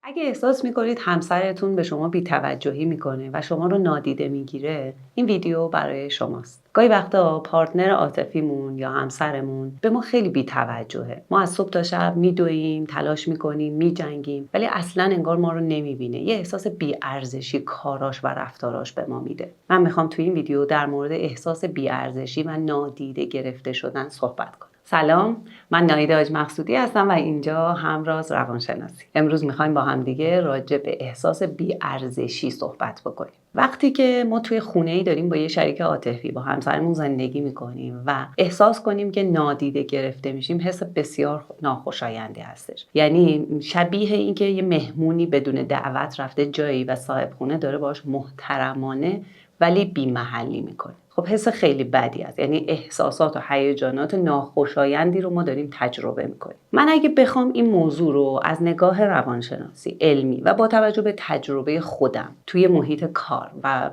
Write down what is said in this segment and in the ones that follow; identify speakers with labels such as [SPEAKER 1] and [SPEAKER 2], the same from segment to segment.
[SPEAKER 1] اگه احساس میکنید همسرتون به شما بی‌توجهی میکنه و شما رو نادیده میگیره، این ویدیو برای شماست. گاهی وقتا پارتنر عاطفیمون یا همسرمون به ما خیلی بی‌توجهه. ما از صبح تا شب میدویم، تلاش میکنیم، میجنگیم، ولی اصلا انگار ما رو نمیبینه. یه احساس بی‌ارزشی کاراش و رفتاراش به ما میده. من میخوام تو این ویدیو در مورد احساس بی‌ارزشی و نادیده گرفته شدن صحبت کنم. سلام، من ناهید حاج مقصودی هستم و اینجا همراز روانشناسی. امروز میخوایم با هم دیگه راجع به احساس بی‌ارزشی صحبت بکنیم. وقتی که ما توی خونه‌ای داریم با یه شریک عاطفی، با همسرمون زندگی میکنیم و احساس کنیم که نادیده گرفته میشیم، حس بسیار ناخوشایندی هستش. یعنی شبیه اینکه یه مهمونی بدون دعوت رفته جایی و صاحب خونه داره باش محترمانه ولی بی‌محلی میکنه. خب حس خیلی بدی است. یعنی احساسات و هیجانات ناخوشایندی رو ما داریم تجربه میکنیم. من اگه بخوام این موضوع رو از نگاه روانشناسی علمی و با توجه به تجربه خودم توی محیط کار و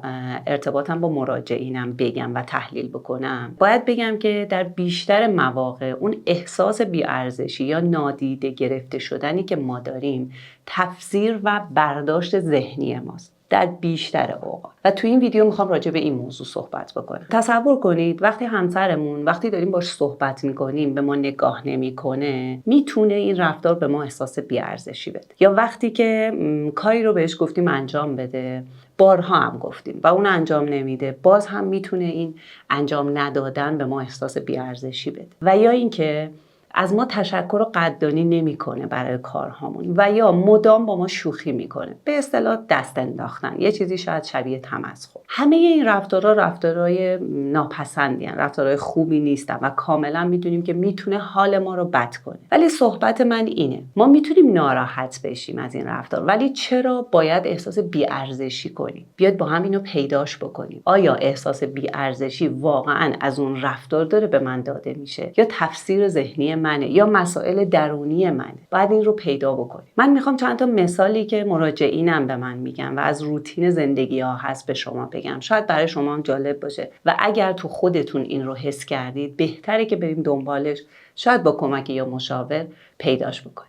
[SPEAKER 1] ارتباطم با مراجعینم بگم و تحلیل بکنم، باید بگم که در بیشتر مواقع اون احساس بی‌ارزشی یا نادیده گرفته شدنی که ما داریم تفسیر و برداشت ذهنی ماست در بیشتر اوقات. و تو این ویدیو میخوام راجع به این موضوع صحبت بکنم. تصور کنید وقتی همسرمون وقتی داریم باش صحبت میکنیم به ما نگاه نمیکنه، میتونه این رفتار به ما احساس بی‌ارزشی بده. یا وقتی که کاری رو بهش گفتیم انجام بده، بارها هم گفتیم و اون انجام نمیده، باز هم میتونه این انجام ندادن به ما احساس بی‌ارزشی بده. و یا اینکه از ما تشکر و قدردانی نمیکنه برای کارهامون و یا مدام با ما شوخی میکنه، به اصطلاح دست انداختن، یه چیزی شاید شبیه تمسخر. همه این رفتارها رفتارهای ناپسندی هستند، رفتارهای خوبی نیستن و کاملا میدونیم که میتونه حال ما رو بد کنه. ولی صحبت من اینه، ما میتونیم ناراحت بشیم از این رفتار، ولی چرا باید احساس بی‌ارزشی کنیم؟ بیاید با هم اینو پیداش بکنیم. آیا احساس بی‌ارزشی واقعا از اون رفتار داره به من داده میشه یا تفسیر ذهنی منه یا مسائل درونی منه؟ باید این رو پیدا بکنیم. من میخوام چند تا مثالی که مراجعینم به من میگن و از روتین زندگی ها هست به شما بگم، شاید برای شما هم جالب باشه و اگر تو خودتون این رو حس کردید بهتره که بریم دنبالش، شاید با کمک یا مشاور پیداش بکنیم.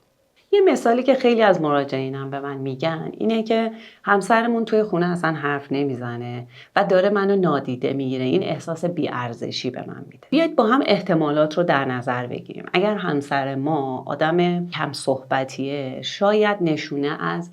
[SPEAKER 1] یه مثالی که خیلی از مراجعینم به من میگن اینه که همسرمون توی خونه اصلا حرف نمیزنه و داره منو نادیده میگیره. این احساس بی‌ارزشی به من میده. بیاید با هم احتمالات رو در نظر بگیریم. اگر همسر ما آدم کم صحبتیه، شاید نشونه از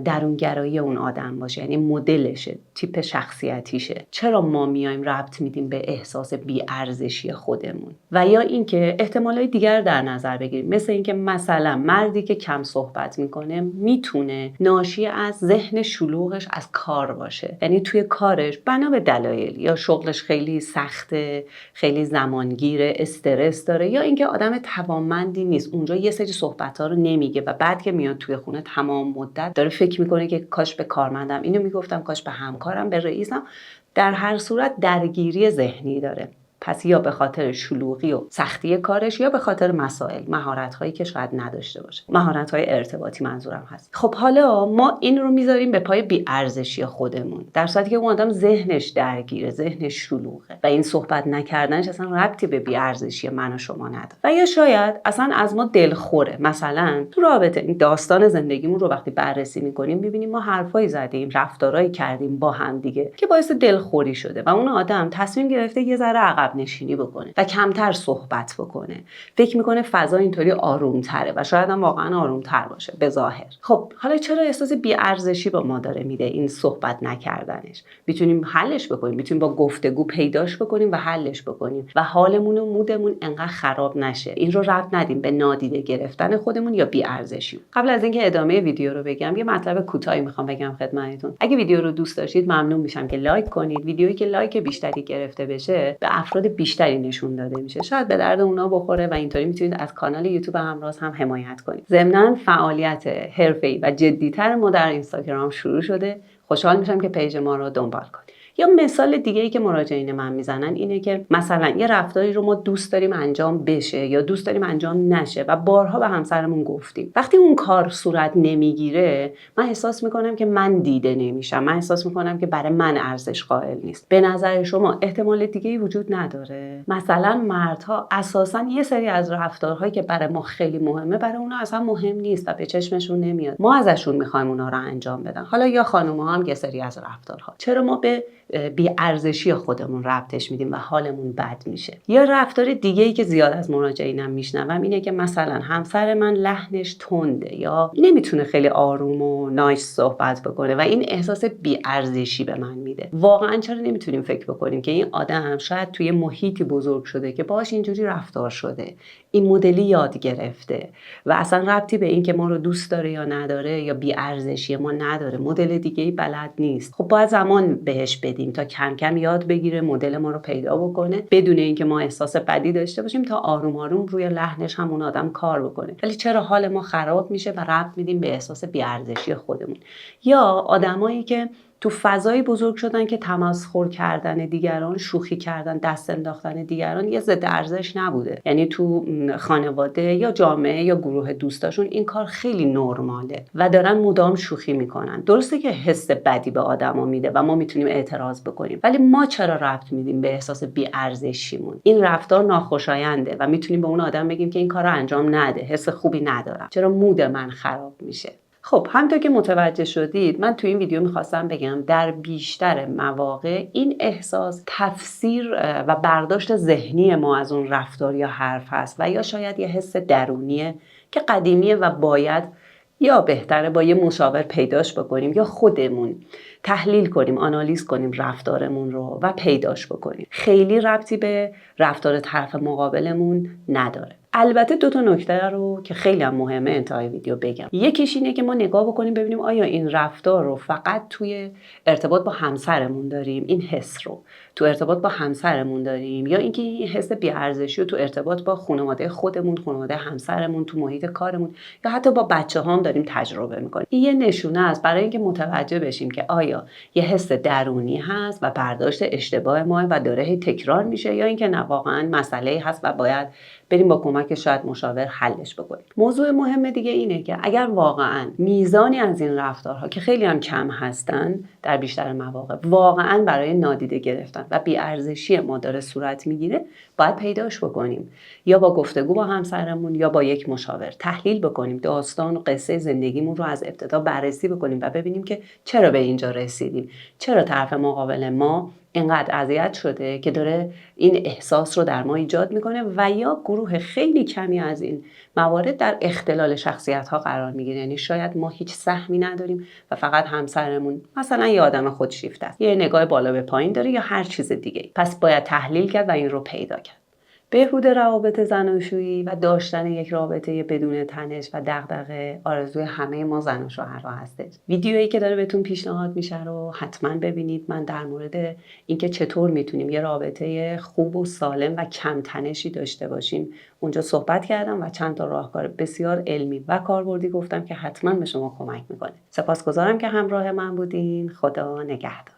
[SPEAKER 1] درونگرایی اون آدم باشه، یعنی مدلشه، تیپ شخصیتیشه. چرا ما میایم ربط میدیم به احساس بی‌ارزشی خودمون؟ و یا اینکه احتمالات دیگر در نظر بگیریم، مثل اینکه مثلا مردی که کم صحبت میکنه میتونه ناشی از ذهن شلوغش از کار باشه، یعنی توی کارش بنا به دلایل یا شغلش خیلی سخته، خیلی زمانگیره، استرس داره، یا اینکه آدم توانمندی نیست، اونجا یه سری صحبت‌ها رو نمیگه و بعد که میاد توی خونه تمام مدت داره فکر میکنه که کاش به کارمندم اینو میگفتم، کاش به همکارم، به رئیسم. در هر صورت درگیری ذهنی داره. پس یا به خاطر شلوغی و سختی کارش یا به خاطر مسائل، مهارت‌هایی که شاید نداشته باشه، مهارت‌های ارتباطی منظورم هست. خب حالا ما این رو میذاریم به پای بی‌ارزشی خودمون، در صورتی که اون آدم ذهنش درگیره، ذهنش شلوغه و این صحبت نکردنش اصلا ربطی به بی‌ارزشی من و شما نداره. و یا شاید اصلا از ما دلخوره. مثلا تو رابطه این داستان زندگیمون رو وقتی بررسی می‌کنیم می‌بینیم ما حرفایی زدیم، رفتارایی کردیم با هم دیگه که باعث دلخوری شده و اون آدم تصمیم گرفته یه ذره عقب نشینی بکنه و کمتر صحبت بکنه. فکر میکنه فضا اینطوری آرومتره و شاید هم واقعا آرومتر باشه به ظاهر. خب حالا چرا احساس بی‌ارزشی با ما داره میده این صحبت نکردنش؟ میتونیم حلش بکنیم، میتونیم با گفتگو پیداش بکنیم و حلش بکنیم و حالمون و مودمون انقدر خراب نشه. این رو ربط ندیم به نادیده گرفتن خودمون یا بی‌ارزشی. قبل از اینکه ادامه ویدیو رو بگم، یه مطلب کوتاهی میخوام بگم خدمتتون. اگه ویدیو رو دوست داشتید ممنون میشم که لایک کنید. ویدیویی که لایک بیشتری گرفته بشه به افراد بیشتری نشون داده میشه، شاید به درد اونا بخوره و اینطوری میتونید از کانال یوتیوب همراز هم حمایت کنید. ضمناً فعالیت حرفه‌ای و جدی‌تر ما در اینستاگرام شروع شده. خوشحال میشم که پیج ما رو دنبال کنید. یا مثال دیگه ای که مراجعین من میزنن اینه که مثلا یه رفتاری رو ما دوست داریم انجام بشه یا دوست داریم انجام نشه و بارها به همسرمون گفتیم. وقتی اون کار صورت نمیگیره، من احساس میکنم که من دیده نمیشم، من احساس میکنم که برای من ارزش قائل نیست. به نظر شما احتمال دیگه‌ای وجود نداره؟ مثلا مردها اساسا یه سری از رفتارهایی که برای ما خیلی مهمه برای اونا اصلا مهم نیست و به چشمشون نمیاد، ما ازشون میخوایم اونا رو انجام بدن. حالا یا خانم‌ها هم یه سری از رفتارها. چرا ما به بی‌ارزشی خودمون ربطش میدیم و حالمون بد میشه؟ یا رفتار دیگه‌ای که زیاد از مراجعینم میشنوم اینه که مثلا همسر من لحنش تنده یا نمیتونه خیلی آروم و نایس صحبت بکنه و این احساس بی‌ارزشی به من میده. واقعا چرا نمیتونیم فکر بکنیم که این آدم شاید توی محیطی بزرگ شده که باهاش اینجوری رفتار شده، این مدلی یاد گرفته و اصلا ربطی به این که ما رو دوست داره یا نداره یا بی‌ارزشی ما نداره، مدل دیگه‌ای بلد نیست. خب باید زمان بهش بدیم تا کم کم یاد بگیره، مدل ما رو پیدا بکنه بدون اینکه ما احساس بدی داشته باشیم، تا آروم آروم روی لحنش همون آدم کار بکنه. ولی چرا حال ما خراب میشه و ربط میدیم به احساس بی‌ارزشی خودمون؟ یا آدمایی که تو فضایی بزرگ شدن که تمسخر کردن دیگران، شوخی کردن، دست انداختن دیگران یه ضد ارزش نبوده. یعنی تو خانواده یا جامعه یا گروه دوستاشون این کار خیلی نرماله و دارن مدام شوخی میکنن. درسته که حس بدی به آدما میده و ما میتونیم اعتراض بکنیم، ولی ما چرا ربط میدیم به احساس بی‌ارزشیمون؟ این رفتار ناخوشاینده و میتونیم به اون آدم بگیم که این کارو انجام نده، حس خوبی ندارم، چرا مود من خراب میشه. خب همونطور که متوجه شدید، من تو این ویدیو میخواستم بگم در بیشتر مواقع این احساس تفسیر و برداشت ذهنی ما از اون رفتار یا حرف هست و یا شاید یه حس درونیه که قدیمیه و باید یا بهتره با یه مشاور پیداش بکنیم یا خودمون تحلیل کنیم، آنالیز کنیم رفتارمون رو و پیداش بکنیم. خیلی ربطی به رفتار طرف مقابلمون نداره. البته دو تا نکته رو که خیلی هم مهمه انتهای ویدیو بگم. یکیش اینه که ما نگاه بکنیم ببینیم آیا این رفتار رو فقط توی ارتباط با همسرمون داریم، این حس رو تو ارتباط با همسرمون داریم، یا اینکه این حس بی‌ارزشی رو تو ارتباط با خانواده خودمون، خانواده همسرمون، تو محیط کارمون یا حتی با بچه‌هام داریم تجربه می‌کنیم. این یه نشونه است برای اینکه متوجه بشیم که آیا یه حس درونی هست و برداشت اشتباه ما و داره هی تکرار میشه، یا اینکه نه واقعا مسئله‌ای هست و باید بریم با کمک شاید مشاور حلش بکنیم. موضوع مهم دیگه اینه که اگر واقعا میزانی از این رفتارها که خیلی هم کم هستن در بیشتر مواقع واقعا برای نادیده گرفتن و بی‌ارزشی ما داره صورت میگیره، باید پیداش بکنیم، یا با گفتگو با همسرمون یا با یک مشاور تحلیل بکنیم، داستان و قصه زندگیمون رو از ابتدا بررسی بکنیم و ببینیم که چرا به اینجا رسیدیم، چرا طرف مقابل ما اینقدر اذیت شده که داره این احساس رو در ما ایجاد میکنه، و یا گروه خیلی کمی از این موارد در اختلال شخصیت ها قرار میگیره. یعنی شاید ما هیچ سهمی نداریم و فقط همسرمون مثلا یه آدم خودشیفته است، یه نگاه بالا به پایین داره یا هر چیز دیگه. پس باید تحلیل کرد و این رو پیدا کرد. بهبود روابط زناشویی و داشتن یک رابطه بدون تنش و دغدغه آرزوی همه ما زن و شوهرها هستش. ویدیویی که داره بهتون پیشنهاد میشه رو حتما ببینید. من در مورد اینکه چطور میتونیم یه رابطه خوب و سالم و کم تنشی داشته باشیم اونجا صحبت کردم و چند تا راهکار بسیار علمی و کاربردی گفتم که حتما به شما کمک میکنه. سپاسگزارم که همراه من بودین. خدا نگهدار.